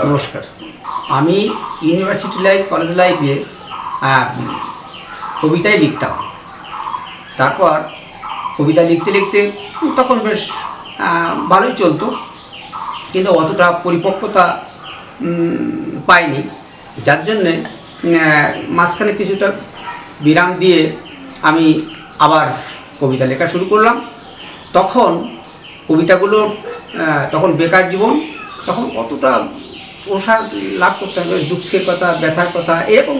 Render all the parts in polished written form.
নমস্কার। আমি university life, college লাইফে কবিতাই লিখতাম। তারপর কবিতা লিখতে লিখতে তখন বেশ ভালোই চলতো, কিন্তু অতটা পরিপক্কতা পাইনি, যার জন্যে মাঝখানে কিছুটা বিরাম দিয়ে আমি আবার কবিতা লেখা শুরু করলাম। তখন কবিতাগুলো তখন বেকার জীবন, তখন কতটা প্রসার লাভ করতে হবে, দুঃখের কথা, ব্যথার কথা, এরকম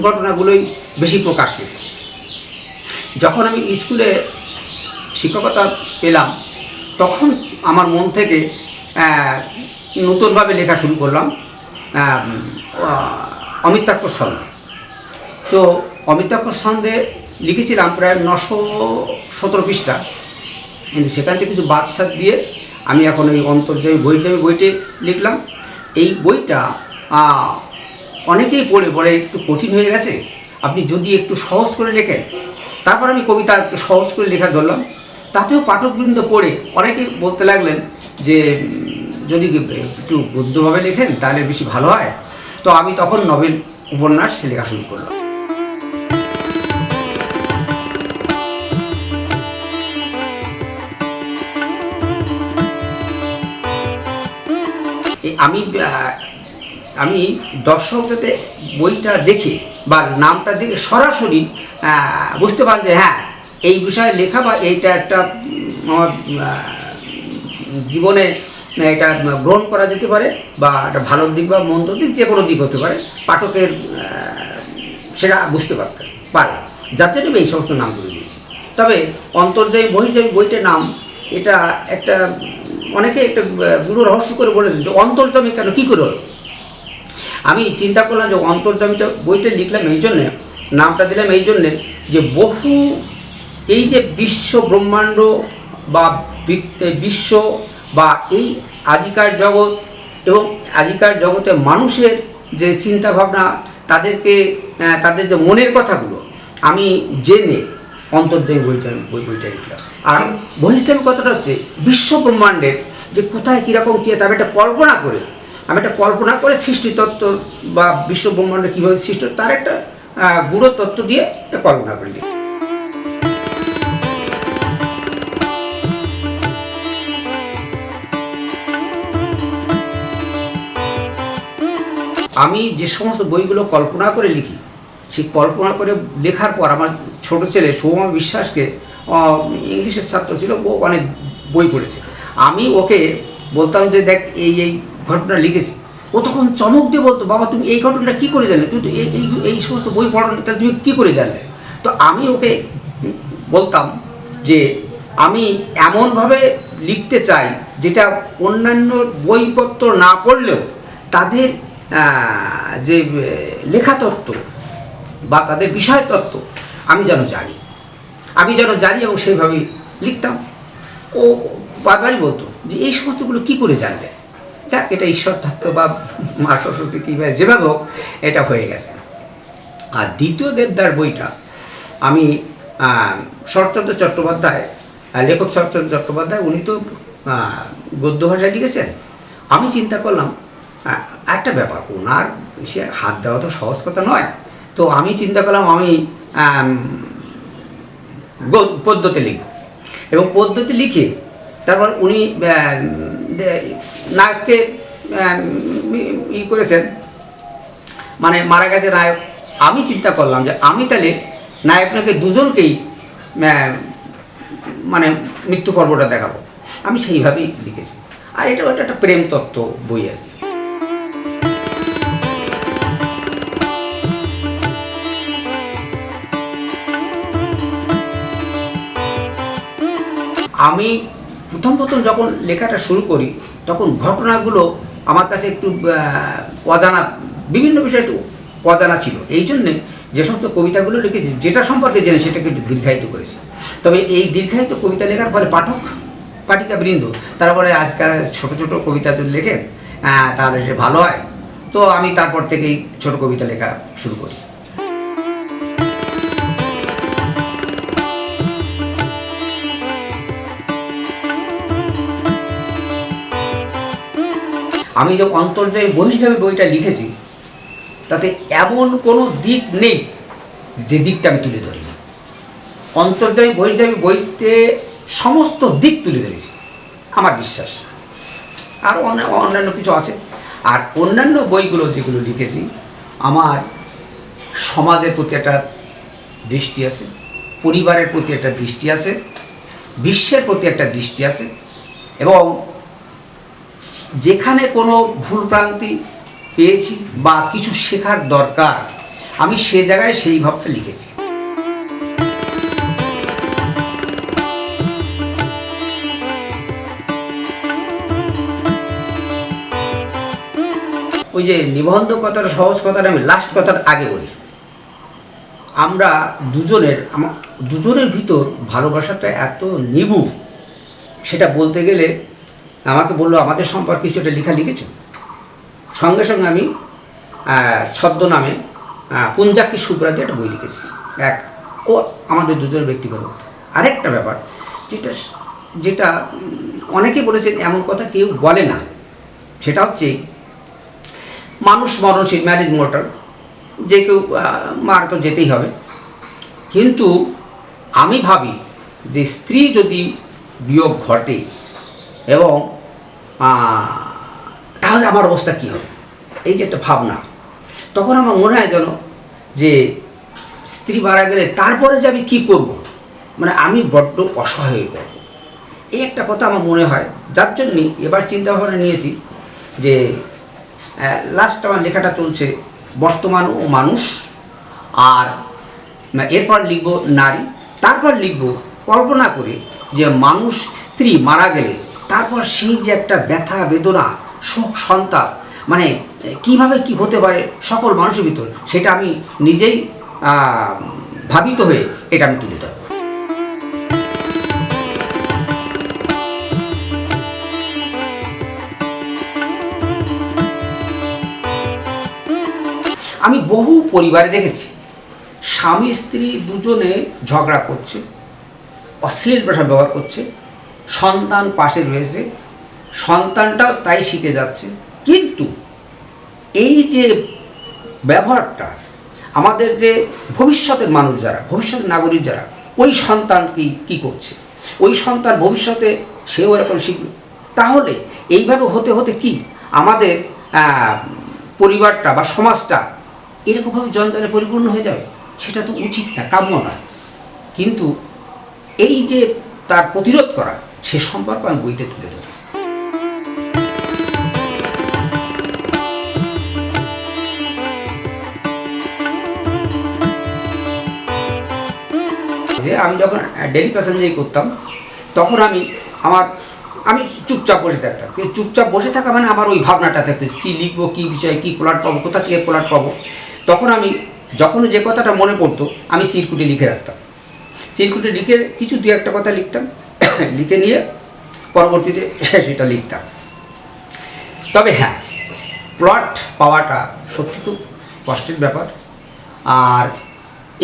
ঘটনাগুলোই বেশি প্রকাশ পেত। যখন আমি স্কুলে শিক্ষকতা পেলাম, তখন আমার মন থেকে নতুনভাবে লেখা শুরু করলাম অমিত্রাক্ষর ছন্দে। তো অমিত্রাক্ষর ছন্দে লিখেছিলাম প্রায় 917 পৃষ্ঠা, কিন্তু সেখান থেকে কিছু বাদ দিয়ে আমি এখন এই অন্তর্যামী বইটি লিখলাম। এই বইটা অনেকেই পড়ে বলে একটু কঠিন হয়ে গেছে, আপনি যদি একটু সহজ করে লেখেন। তারপর আমি কবিতা একটু সহজ করে লেখা ধরলাম, তাতেও পাঠকবৃন্দ পড়ে অনেকেই বলতে লাগলেন যে যদি একটু গদ্যভাবে লেখেন তাহলে বেশি ভালো হয়। তো আমি তখন নভেল, উপন্যাস লেখা শুরু করলাম। আমি দর্শক যাতে বইটা দেখে বা নামটা দেখে সরাসরি বুঝতে পারেন যে হ্যাঁ, এই বিষয়ে লেখা বা এইটা একটা আমার জীবনে এটা গ্রহণ করা যেতে পারে, বা একটা ভালো দিক বা মন্দ দিক যে কোনো দিক হতে পারে, পাঠকের সেটা বুঝতে পারে, যার জন্য আমি এই সমস্ত নামগুলো দিয়েছি। তবে অন্তর্যামী বহির্যামী বইটার নাম, এটা একটা অনেকে একটা গুরু রহস্য করে বলেছেন যে অন্তর্যামী কেন, কী করে হলো। আমি চিন্তা করলাম যে অন্তর্যামীটা বইটা লিখলাম এই জন্যে, নামটা দিলাম এই জন্যে যে বহু এই যে বিশ্ব ব্রহ্মাণ্ড বা বিশ্ব বা এই আজিকার জগৎ এবং আজিকার জগতে মানুষের যে চিন্তাভাবনা, তাদের যে মনের কথাগুলো আমি জেনে অন্তর্যামী বইটা লিখলাম। আর বহির্যামী কথাটা হচ্ছে বিশ্ব ব্রহ্মাণ্ডের যে কোথায় কীরকম কী আছে, আমি একটা কল্পনা করে সৃষ্টিতত্ত্ব বা বিশ্ব ব্রহ্মাণ্ড কীভাবে সৃষ্টি, তার একটা গূঢ় তত্ত্ব দিয়ে কল্পনা করে লিখি। আমি যে সমস্ত বইগুলো কল্পনা করে লিখি, সেই কল্পনা করে লেখার পর আমার ছোট ছেলে সৌম্য বিশ্বাসকে, ইংলিশের ছাত্র ছিল, ও অনেক বই পড়েছে। আমি ওকে বলতাম যে দেখ এই ঘটনা লিখেছি, ও তখন চমক দিয়ে বলতো, বাবা তুমি এই ঘটনাটা কী করে জানলে, তুমি তো এই সমস্ত বই পড়ো না, তাহলে তুমি কী করে জানলে। তো আমি ওকে বলতাম যে আমি এমনভাবে লিখতে চাই যেটা অন্যান্য বইপত্র না পড়লেও তাদের যে লেখা তত্ত্ব বা তাদের বিষয় তত্ত্ব আমি যেন জানি এবং সেইভাবেই লিখতাম। ও বারবারই বলতো যে এই সমস্তগুলো কী করে জানলে। যাক, এটা ঈশ্বর তত্ত্ব বা মা সরস্বতী কীভাবে যেভাবে হোক এটা হয়ে গেছে। আর দ্বিতীয় দেবদার বইটা আমি শরৎচন্দ্র চট্টোপাধ্যায়, লেখক শরৎচন্দ্র চট্টোপাধ্যায়, উনি তো গদ্য ভাষায় লিখেছেন। আমি চিন্তা করলাম একটা ব্যাপার, ওনার সে হাত দেওয়া তো সহজ কথা নয়। তো আমি চিন্তা করলাম আমি পদ্যতে লিখব, এবং পদ্যতে লিখে তারপর উনি নায়ককে করেছেন, মানে মারা গেছে নায়ক। আমি চিন্তা করলাম যে আমি তাহলে নায়ককে দুজনকেই মানে মৃত্যু পর্বটা দেখাবো। আমি সেইভাবেই লিখেছি। আর এটা একটা প্রেম তত্ত্ব বই আর কি। আমি প্রথম যখন লেখাটা শুরু করি, তখন ঘটনাগুলো আমার কাছে একটু অজানা, বিভিন্ন বিষয় একটু অজানা ছিল। এই জন্যে যে সমস্ত কবিতাগুলো লিখেছি, যেটা সম্পর্কে জেনে সেটাকে একটু দীর্ঘায়িত করেছি। তবে এই দীর্ঘায়িত কবিতা লেখার ফলে পাঠিকাবৃন্দ তারা বলে আজকাল ছোটো ছোটো কবিতা যদি লেখেন তাহলে সেটা ভালো হয়। তো আমি তারপর থেকেই ছোটো কবিতা লেখা শুরু করি। আমি যে অন্তর্যামী বহির্যামী বইটা লিখেছি তাতে এমন কোনো দিক নেই যে দিকটা আমি তুলে ধরিনি। অন্তর্যামী বহির্যামী বইতে সমস্ত দিক তুলে ধরেছি আমার বিশ্বাস। আর অন্যান্য কিছু আছে। আর অন্যান্য বইগুলো যেগুলো লিখেছি আমার সমাজের প্রতি একটা দৃষ্টি আছে, পরিবারের প্রতি একটা দৃষ্টি আছে, বিশ্বের প্রতি একটা দৃষ্টি আছে, এবং যেখানে কোনো ভুলভ্রান্তি পেয়েছি বা কিছু শেখার দরকার আমি সে জায়গায় সেই ভাবটা লিখেছি। ওই যে নিবন্ধ কথার সহজ কথাটা আমি লাস্ট কথার আগে বলি, আমরা দুজনের ভিতর ভালোবাসাটা এত নিবিড়, সেটা বলতে গেলে আমাকে বললো আমাদের সম্পর্কে কিছু একটা লেখা লিখেছ। সঙ্গে সঙ্গে আমি ছদ্মনামে পুঞ্জাক্ষী সুব্রাতে একটা বই লিখেছি। ও আমাদের দুজনের ব্যক্তিগত। আরেকটা ব্যাপার যেটা অনেকে বলেছেন এমন কথা কেউ বলে না, সেটা হচ্ছে মানুষ মরণশীল, ম্যারেজ মোর্টাল, যে কেউ মারা তো যেতেই হবে। কিন্তু আমি ভাবি যে স্ত্রী যদি বিয়োগ ঘটে এবং তাহলে আমার অবস্থা কী হবে, এই যে একটা ভাবনা, তখন আমার মনে হয় যেন যে স্ত্রী মারা গেলে তারপরে যে আমি কী করব, মানে আমি বড্ড অসহায় হয়ে পড়ব, এই একটা কথা আমার মনে হয়। যার জন্যই এবার চিন্তাভাবনা নিয়েছি যে লাস্ট আমার লেখাটা চলছে বর্তমান ও মানুষ, আর এরপর লিখব নারী, তারপর লিখব কল্পনা করে যে মানুষ স্ত্রী মারা গেলে তারপর সেই যে একটা ব্যথা বেদনা শোক সন্তাপ, মানে কিভাবে কি হতে পারে সকল মানুষের ভিতর, সেটা আমি নিজেই ভাবিত হয়ে এটা আমি তুলে ধরব। আমি বহু পরিবারে দেখেছি স্বামী স্ত্রী দুজনে ঝগড়া করছে, অশ্লীল ভাষা ব্যবহার করছে, সন্তান পাশে রয়েছে, সন্তানটাও তাই শিখে যাচ্ছে। কিন্তু এই যে ব্যবহারটা আমাদের যে ভবিষ্যতের মানুষ যারা, ভবিষ্যতের নাগরিক যারা, ওই সন্তান কী করছে, ওই সন্তান ভবিষ্যতে সেও এরকম শিখবে। তাহলে এইভাবে হতে হতে কি আমাদের পরিবারটা বা সমাজটা এরকমভাবে জঞ্জালে পরিপূর্ণ হয়ে যাবে, সেটা তো উচিত না, কাম্য নয়। কিন্তু এই যে তার প্রতিরোধ করা, সে সম্পর্ক আমি বইতে তুলে ধরি। যে আমি যখন ডেলি প্যাসেঞ্জারি করতাম তখন আমি চুপচাপ বসে থাকতাম। কিন্তু চুপচাপ বসে থাকা মানে আমার ওই ভাবনাটা থাকতো কী লিখবো, কী বিষয়ে, কী প্লট পাবো, কোথা থেকে প্লট পাবো। তখন আমি যখন যে কথাটা মনে পড়তো আমি সিরকুটে লিখে রাখতাম। সিরকুটে লিখে কিছু দু একটা কথা লিখতাম, লিখে নিয়ে পরবর্তীতে সেটা লিখতাম। তবে হ্যাঁ, প্লট পাওয়াটা সত্যি খুব কষ্টের ব্যাপার। আর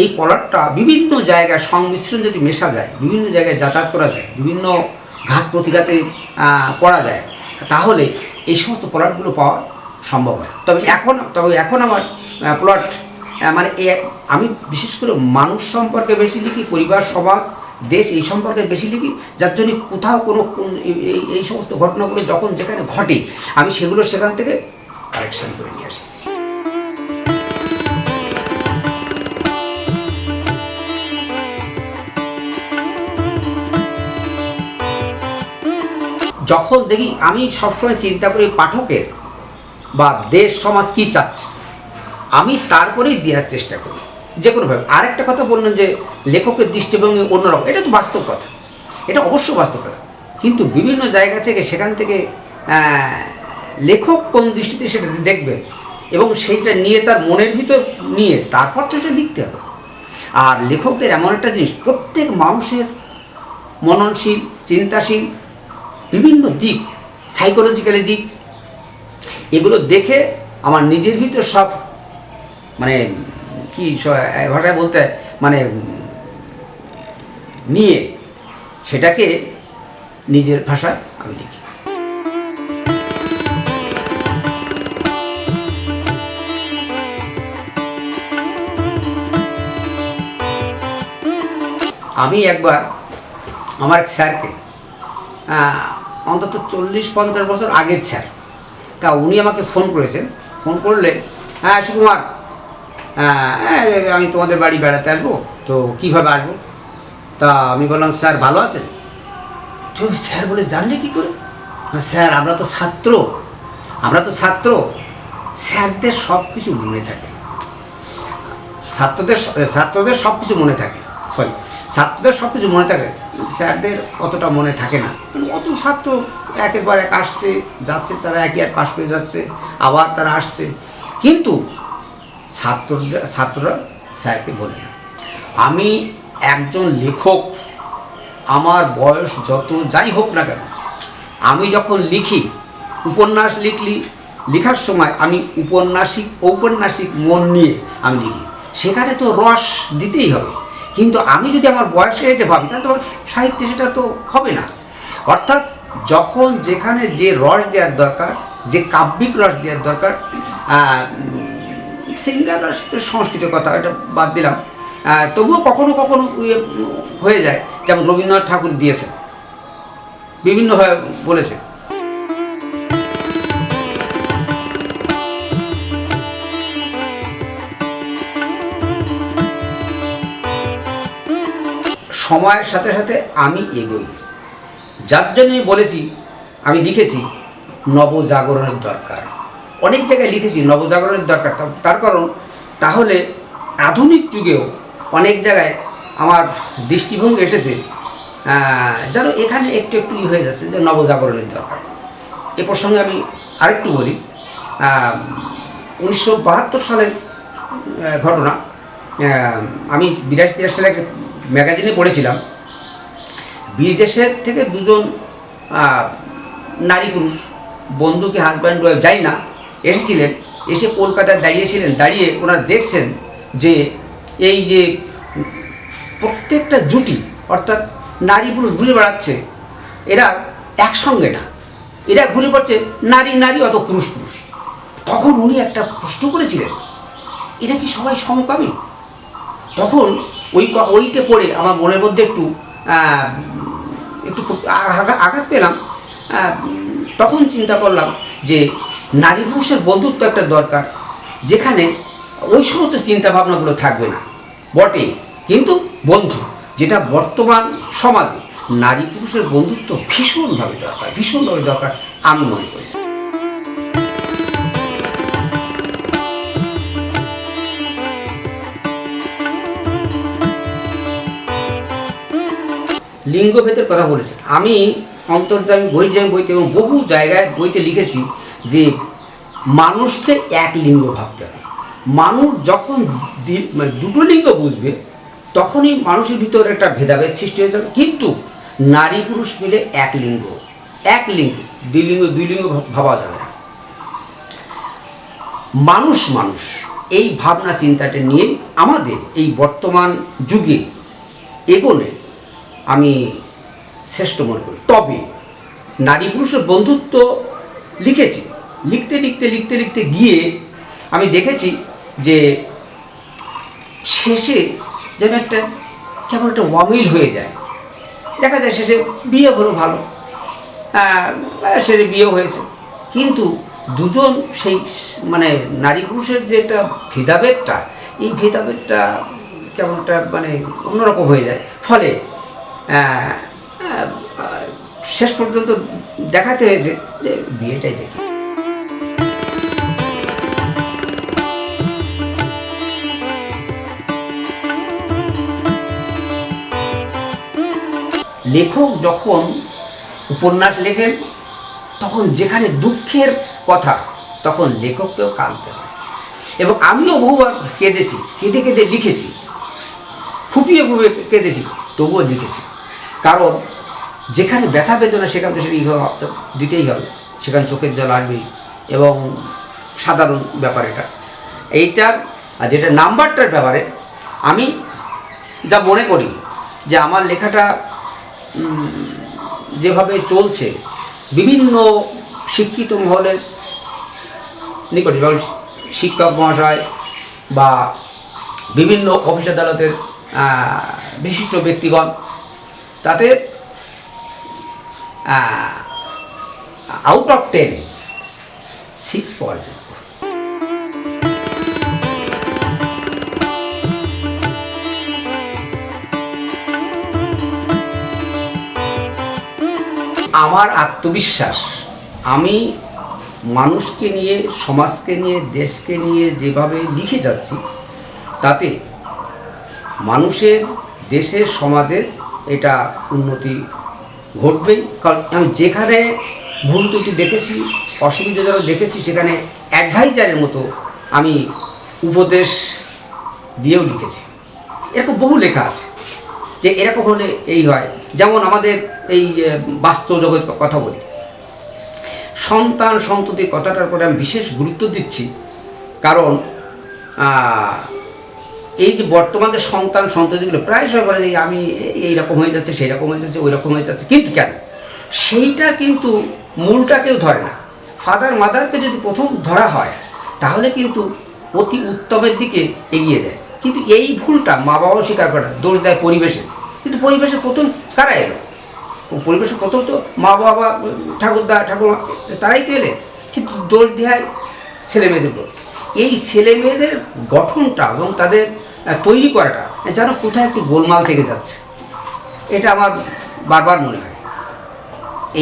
এই প্লটটা বিভিন্ন জায়গায় সংমিশ্রণ যদি মেশা যায়, বিভিন্ন জায়গায় যাতায়াত করা যায়, বিভিন্ন ঘাত প্রতিঘাতে পড়া যায়, তাহলে এই সমস্ত প্লটগুলো পাওয়া সম্ভব হয়। তবে এখন আমার প্লট মানে আমি বিশেষ করে মানুষ সম্পর্কে বেশি লিখি, পরিবার, সমাজ, দেশ এই সম্পর্কে বেশি লিখি, যার জন্য কোথাও কোনো এই সমস্ত ঘটনাগুলো যখন যেখানে ঘটে আমি সেগুলো সেখান থেকে কালেকশন করে নিয়ে আসি। যখন দেখি আমি সবসময় চিন্তা করি পাঠকের বা দেশ সমাজ কী চাচ্ছে, আমি তারপরেই দেওয়ার চেষ্টা করি যে কোনোভাবে। আরেকটা কথা বললেন যে লেখকের দৃষ্টিভঙ্গি অন্যরকম, এটা তো বাস্তব কথা, এটা অবশ্যই বাস্তব কথা। কিন্তু বিভিন্ন জায়গা থেকে সেখান থেকে লেখক কোন দৃষ্টিতে সেটা দেখবেন এবং সেইটা নিয়ে তার মনের ভিতর নিয়ে তারপর তো সেটা লিখতে হবে। আর লেখকদের এমন একটা জিনিস, প্রত্যেক মানুষের মননশীল, চিন্তাশীল বিভিন্ন দিক, সাইকোলজিক্যালি দিক, এগুলো দেখে আমার নিজের ভিতর সব মানে কি ভাষায় বলতে মানে নিয়ে সেটাকে নিজের ভাষায় আমি লিখি। আমি একবার আমার এক স্যারকে, অন্তত 40-50 বছর আগের স্যার, তা উনি আমাকে ফোন করেছেন। ফোন করলে, হ্যাঁ সুকুমার, আমি তোমাদের বাড়ি বেড়াতে আসবো, তো কীভাবে আসবো? তা আমি বললাম, স্যার ভালো আছেন? তো স্যার বলে, জানলে কী করে? স্যার আমরা তো ছাত্র, স্যারদের সব কিছু মনে থাকে, ছাত্রদের সব কিছু মনে থাকে, ছাত্রদের সব কিছু মনে থাকে, স্যারদের অতটা মনে থাকে না। অত ছাত্র একের পর এক আসছে যাচ্ছে, তারা একই আর পাশ করে যাচ্ছে, আবার তারা আসছে, কিন্তু ছাত্ররা স্যারকে বলে না। আমি একজন লেখক, আমার বয়স যত যাই হোক না কেন, আমি যখন লিখি, উপন্যাস লেখার সময় আমি ঔপন্যাসিক মন নিয়ে আমি লিখি, সেখানে তো রস দিতেই হবে। কিন্তু আমি যদি আমার বয়সে এটা ভাবি, তাহলে তো সাহিত্যে সেটা তো হবে না। অর্থাৎ যখন যেখানে যে রস দেওয়ার দরকার, যে কাব্যিক রস দেওয়ার দরকার, সিঙ্গার সংস্কৃতের কথা এটা বাদ দিলাম, তবুও কখনো কখনো হয়ে যায়, যেমন রবীন্দ্রনাথ ঠাকুর দিয়েছেন, বিভিন্নভাবে বলেছে। সময়ের সাথে সাথে আমি এগোই, যার জন্যই বলেছি, আমি লিখেছি নবজাগরণের দরকার। অনেক জায়গায় লিখেছি নবজাগরণের দরকার, তার কারণ তাহলে আধুনিক যুগেও অনেক জায়গায় আমার দৃষ্টিভঙ্গি এসেছে, যেন এখানে একটু হয়ে যাচ্ছে যে নবজাগরণের দরকার। এ প্রসঙ্গে আমি আরেকটু বলি। 1972 সালের ঘটনা। আমি 82-83 সালে একটা ম্যাগাজিনে পড়েছিলাম, বিদেশের থেকে দুজন নারী পুরুষ বন্ধুকে, হাজব্যান্ড ওয়াইফ যাই না, এসেছিলেন, এসে কলকাতায় দাঁড়িয়েছিলেন। দাঁড়িয়ে ওনারা দেখছেন যে এই যে প্রত্যেকটা জুটি, অর্থাৎ নারী পুরুষ ঘুরে বেড়াচ্ছে, এরা একসঙ্গে না, এরা ঘুরে পড়ছে নারী অত পুরুষ। তখন উনি একটা প্রশ্ন করেছিলেন, এরা কি সবাই সমকামী? তখন ওইটা পড়ে আমার মনের মধ্যে একটু আঘাত পেলাম। তখন চিন্তা করলাম যে নারী পুরুষের বন্ধুত্ব একটা দরকার, যেখানে ওই সমস্ত চিন্তাভাবনাগুলো থাকবে না বটে, কিন্তু বন্ধু, যেটা বর্তমান সমাজে নারী পুরুষের বন্ধুত্ব ভীষণভাবে দরকার আমি মনে করি। লিঙ্গভেদের কথা বলেছেন। আমি অন্তর্যামী, বহির্যামী বইতে এবং বহু জায়গায় বইতে লিখেছি যে মানুষকে এক লিঙ্গ ভাবতে হবে। মানুষ যখন দুটো লিঙ্গ বুঝবে, তখনই মানুষের ভিতরে একটা ভেদাভেদ সৃষ্টি হয়ে যাবে। কিন্তু নারী পুরুষ মিলে এক লিঙ্গ, দুই লিঙ্গ ভাবা যাবে না। মানুষ এই ভাবনা চিন্তাটা নিয়ে আমাদের এই বর্তমান যুগে এগোলে আমি শ্রেষ্ঠ মনে করি। তবে নারী পুরুষের বন্ধুত্ব লিখেছি, লিখতে গিয়ে আমি দেখেছি যে শেষে যেন কেমন একটা অমিল হয়ে যায়। দেখা যায় শেষে বিয়ে হলো ভালো, শেষে বিয়ে হয়েছে, কিন্তু দুজন সেই নারী পুরুষের যে একটা ভেদাভেদটা, এই ভেদাভেদটা কেমন একটা অন্যরকম হয়ে যায়। ফলে শেষ পর্যন্ত দেখাতে হয়েছে যে বিয়েটাই দেখি। লেখক যখন উপন্যাস লেখেন, তখন যেখানে দুঃখের কথা, তখন লেখককেও কাঁদতে হয়। এবং আমিও বহুবার কেঁদেছি, কেঁদে লিখেছি, ফুপিয়ে কেঁদেছি, তবুও লিখেছি। কারণ যেখানে ব্যথা বেদনা, সেখানে তো সেটা দিতেই হবে, সেখানে চোখের জল আসবেই। এবং সাধারণ ব্যাপার এইটার, আর যেটা নাম্বারটার ব্যাপারে আমি যা মনে করি যে আমার লেখাটা যেভাবে চলছে, বিভিন্ন শিক্ষিত মহলের নিকটে, যেমন শিক্ষক মহাশয় বা বিভিন্ন অফিস আদালতের বিশিষ্ট ব্যক্তিগণ, তাতে আউট অফ 10 6 পাওয়ার যোগ্য। আমার আত্মবিশ্বাস, আমি মানুষকে নিয়ে, সমাজকে নিয়ে, দেশকে নিয়ে যেভাবে লিখে যাচ্ছি, তাতে মানুষের, দেশের, সমাজের এটা উন্নতি ঘটবেই। কারণ আমি যেখানে ভুল ত্রুটি দেখেছি, অসুবিধাজনক দেখেছি, সেখানে অ্যাডভাইজারের মতো আমি উপদেশ দিয়েও লিখেছি। এরকম বহু লেখা আছে যে এরকম হলে এই হয়। যেমন আমাদের এই বাস্তব জগৎ কথা বলি, সন্তান সন্ততির কথাটার পরে আমি বিশেষ গুরুত্ব দিচ্ছি। কারণ এই যে বর্তমান যে সন্তান সন্ততিগুলো প্রায় সময় বলে যে আমি এইরকম হয়ে যাচ্ছে, সেই রকম হয়ে যাচ্ছে, ওই রকম হয়ে যাচ্ছে, কিন্তু কেন? সেইটা কিন্তু মূলটা কেউ ধরে না। ফাদার মাদারকে যদি প্রথম ধরা হয় তাহলে কিন্তু অতি উত্তমের দিকে এগিয়ে যায়। কিন্তু এই ভুলটা মা বাবাও স্বীকার করে না, দোষ দেয় পরিবেশে। কিন্তু পরিবেশের প্রথম কারা এলো? পরিবেশের প্রথম তো মা বাবা, ঠাকুরদা ঠাকুমা, তারাই তো এলে। কিন্তু দোষ দেয় ছেলেমেয়েদের উপর। এই ছেলেমেয়েদের গঠনটা এবং তাদের তৈরি করাটা যেন কোথায় একটু গোলমাল থেকে যাচ্ছে, এটা আমার বারবার মনে হয়।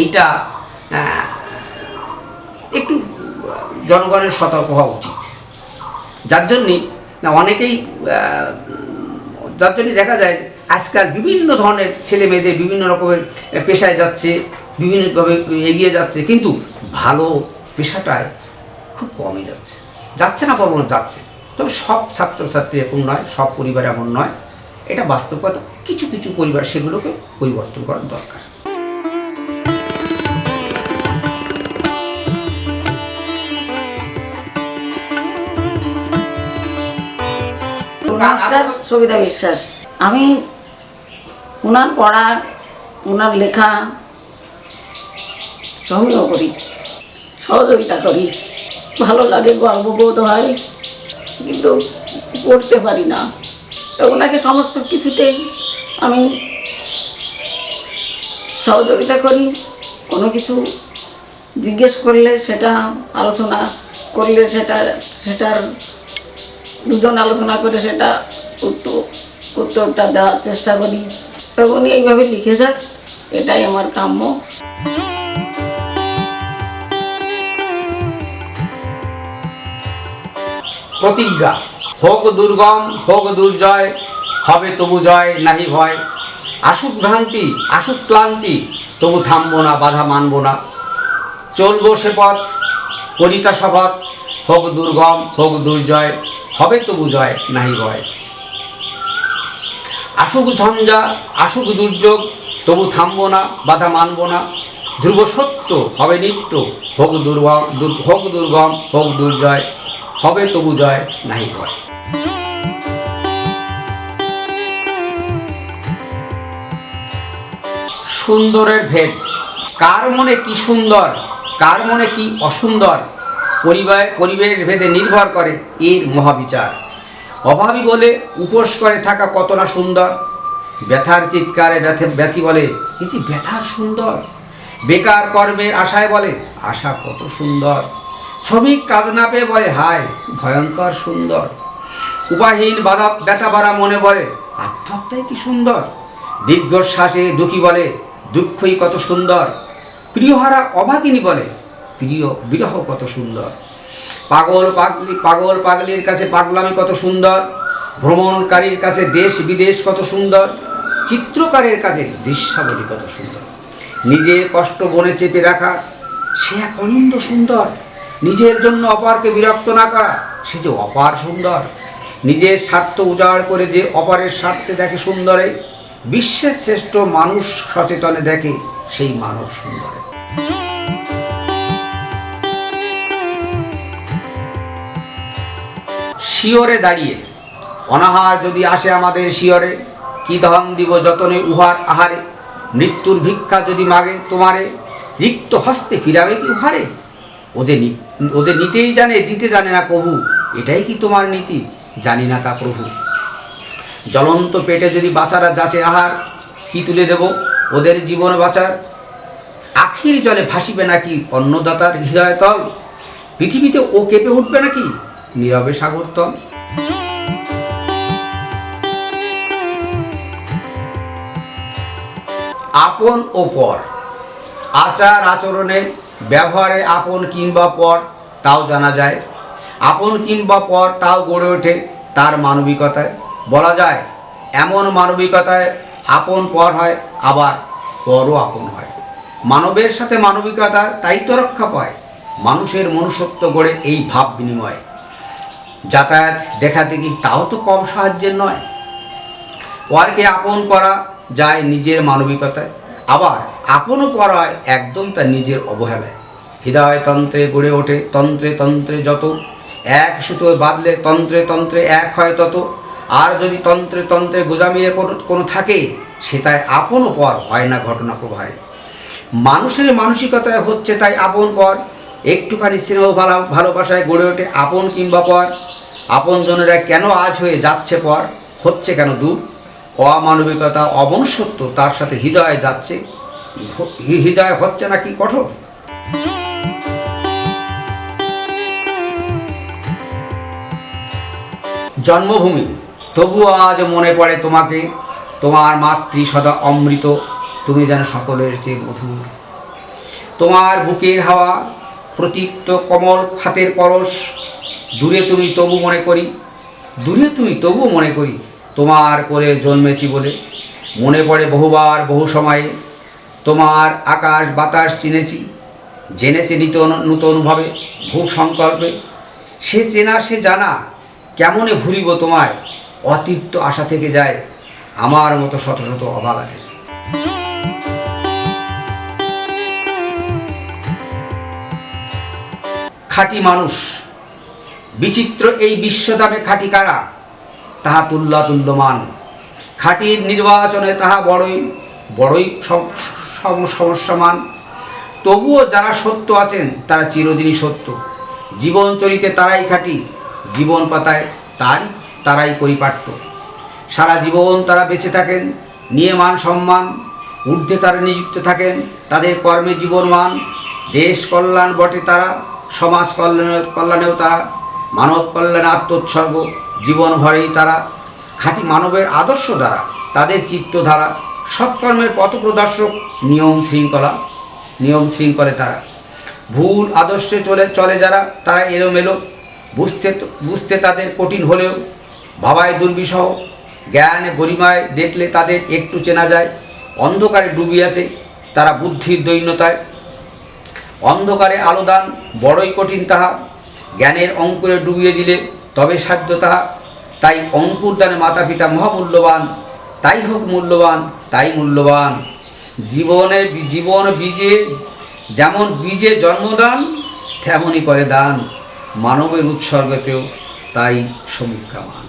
এইটা একটু জনগণের সতর্ক হওয়া উচিত। যার জন্যই দেখা যায় আজকাল বিভিন্ন ধরনের ছেলে মেয়েদের বিভিন্ন রকমের পেশায় যাচ্ছে, বিভিন্নভাবে এগিয়ে যাচ্ছে, কিন্তু ভালো পেশাটায় খুব কমই যাচ্ছে না, বলবো না যাচ্ছে। তবে সব ছাত্রছাত্রী এরকম নয়, সব পরিবার এমন নয়, এটা বাস্তব কথা। কিছু কিছু পরিবার সেগুলোকে পরিবর্তন করার দরকার। নমস্কার, সবিতা বিশ্বাস। আমি ওনার পড়া, ওনার লেখা সংগ্রহ করি, সহযোগিতা করি, ভালো লাগে, গর্ববোধ হয়, কিন্তু পড়তে পারি না। তো ওনাকে সমস্ত কিছুতেই আমি সহযোগিতা করি। কোনো কিছু জিজ্ঞেস করলে, সেটা আলোচনা করলে, সেটার দুজন আলোচনা করে সেটা উত্তরটা দেওয়ার চেষ্টা করি। তো উনি এইভাবে লিখে যাক, এটাই আমার কাম্য। প্রতিজ্ঞা, হোক দুর্গম, হোক দুর্জয়, হবে তবু জয়, নাহি ভয়। আসুক ভ্রান্তি, আসুক ক্লান্তি, তবু থামবো না, বাধা মানব না। চলবো সে পথ, করিতা শপথ, হোক দুর্গম, হোক দুর্জয়, হবে তবু জয়, নাহি ভয়। আসুক ঝঞ্ঝা, আসুক দুর্যোগ, তবু থামবো না, বাধা মানব না। ধ্রুব সত্য, হবে নিত্য, হোক দুর্গম, হোক দুর্জয়, হবে তবু জয়, নাহি ভয়। সুন্দরের ভেদ, কার মনে কি সুন্দর, কার মনে কি অসুন্দর, পরিবেশ ভেদে নির্ভর করে এর মহাবিচার। অভাবী বলে উপোস করে থাকা কত না সুন্দর, ব্যথার চিৎকারে ব্যথি বলে কিছু ব্যথার সুন্দর। বেকার কর্মের আশায় বলে আশা কত সুন্দর। শ্রমিক কাজ না পেয়ে বলে হায় ভয়ঙ্কর সুন্দর। উপাহীন ব্যথা বাড়া মনে বলে আত্মহত্যাই কি সুন্দর। দীর্ঘশ্বাসে দুঃখী বলে দুঃখই কত সুন্দর। প্রিয়হারা অভাগিনী বলে প্রিয় বিরহ কত সুন্দর। পাগল পাগলির কাছে পাগলামি কত সুন্দর। ভ্রমণকারীর কাছে দেশ বিদেশ কত সুন্দর। চিত্রকারের কাছে দৃশ্যাবলী কত সুন্দর। নিজের কষ্ট বনে চেপে রাখা সে এক অনন্ত সুন্দর। নিজের জন্য অপারকে বিরক্ত না করা সে যে অপার সুন্দর। নিজের স্বার্থ উজাড় করে যে অপারের স্বার্থে দেখে সুন্দরে, বিশ্বের শ্রেষ্ঠ মানুষ সচেতনে দেখে সেই মানব সুন্দরে। শিয়রে দাঁড়িয়ে, অনাহার যদি আসে আমাদের শিয়রে, কি ধন দিব যতনে উহার আহারে। মৃত্যুর ভিক্ষা যদি মাগে তোমারে, রিক্ত হস্তে ফিরাবে কি উহারে। ও যে নিতেই জানে দিতে জানে না কভু, এটাই কি তোমার নীতি, জানি না তা প্রভু। জ্বলন্ত পেটে যদি বাচ্চারা যাচে আহার, কি তুলে দেব ওদের জীবন বাঁচার? আখির জলে ভাসিবে নাকি অন্নদাতার হৃদয়তল? পৃথিবীতে ও কেঁপে উঠবে নাকি নীরবে সাগরতল? আপন ও পর, আচার আচরণে ব্যবহারে আপন কিংবা পর তাও জানা যায়। আপন কিংবা পর তাও গড়ে ওঠে তার মানবিকতায়। বলা যায় এমন মানবিকতায় আপন পর হয়, আবার পরও আপন হয়। মানবের সাথে মানবিকতা তাই তো রক্ষা পায়। মানুষের মনুষ্যত্ব গড়ে এই ভাব বিনিময়। যাতায়াত দেখা দেখি তাও তো কম সাহায্যের নয়। পরকে আপন করা যায় নিজের মানবিকতায়, আবার আপনও পর হয় একদম তার নিজের অবহেলায়। হৃদয়তন্ত্রে গড়ে ওঠে তন্ত্রে তন্ত্রে যত, এক সুতোয় বাঁধলে তন্ত্রে তন্ত্রে এক হয় তত। আর যদি তন্ত্রে তন্ত্রে গোজামিলে কোনো থাকে, সেটাই আপন ও পর হয় না ঘটনা প্রবাহে। মানুষের মানসিকতায় হচ্ছে তাই আপন পর। একটুখানি স্নেহ ভালোবাসায় গড়ে ওঠে আপন কিংবা পর। আপনজনেরা কেন আজ হয়ে যাচ্ছে পর, হচ্ছে কেন দূর? অমানবিকতা অমনুষ্যত্ব তার সাথে হৃদয়ে যাচ্ছে, হৃদয় হচ্ছে নাকি কঠোর? জন্মভূমি, তবুও আজ মনে পড়ে তোমাকে। তোমার মাতৃ সদা অমৃত, তুমি যেন সকলের চেয়ে মধুর। তোমার বুকের হাওয়া প্রতীপ্ত কমল খাতের পরশ। দূরে তুমি তবু মনে করি, দূরে তুমি তবু মনে করি তোমার কোলে জন্মেছি বলে। মনে পড়ে বহুবার বহু সময়ে তোমার আকাশ বাতাস চিনেছি, জেনেছি নূতনভাবে ভূ সংকল্পে। সে চেনা সে জানা কেমনে ভুলিব তোমায়, অতৃপ্ত আশা থেকে যায় আমার মতো শত শত অবাগানের। খাঁটি মানুষ, বিচিত্র এই বিশ্বদামে খাঁটি কারা, তাহা তুল্যমান। খাঁটির নির্বাচনে তাহা বড়ই সমস্যামান। তবুও যারা সত্য আছেন তারা চিরদিনই সত্য। জীবন চরিতে তারাই খাঁটি, জীবন পাতায় তারাই পরিপাট্য। সারা জীবন তারা বেঁচে থাকেন নিয়ে মান সম্মান, ঊর্ধ্বে তারা নিযুক্ত থাকেন তাদের কর্মে জীবন মান। দেশ কল্যাণ বটে তারা, সমাজ কল্যাণেও তারা, মানব কল্যাণে আত্মোৎসর্গ জীবন ভরেই তারা। খাঁটি মানবের আদর্শ দ্বারা তাদের চিত্তধারা, সৎকর্মের পথপ্রদর্শক নিয়ম শৃঙ্খলে তারা। ভুল আদর্শে চলে যারা তারা এলোমেলো, বুঝতে তাদের কঠিন হলেও ভাবায় দুর্বিষহ। জ্ঞান গরিমায় দেখলে তাদের একটু চেনা যায়। অন্ধকারে ডুবিয়াছে তারা বুদ্ধির দৈন্যতায়। অন্ধকারে আলোদান বড়ই কঠিন তাহা, জ্ঞানের অঙ্কুরে ডুবিয়ে দিলে তবে সাধ্য তাহা। তাই অঙ্কুরদানে মাতা পিতা মহামূল্যবান, তাই হোক মূল্যবান, তাই মূল্যবান। জীবন বীজে যেমন বীজে জন্মদান, তেমনই করে দান মানবের উৎসর্গতেও তাই সমীক্ষামান।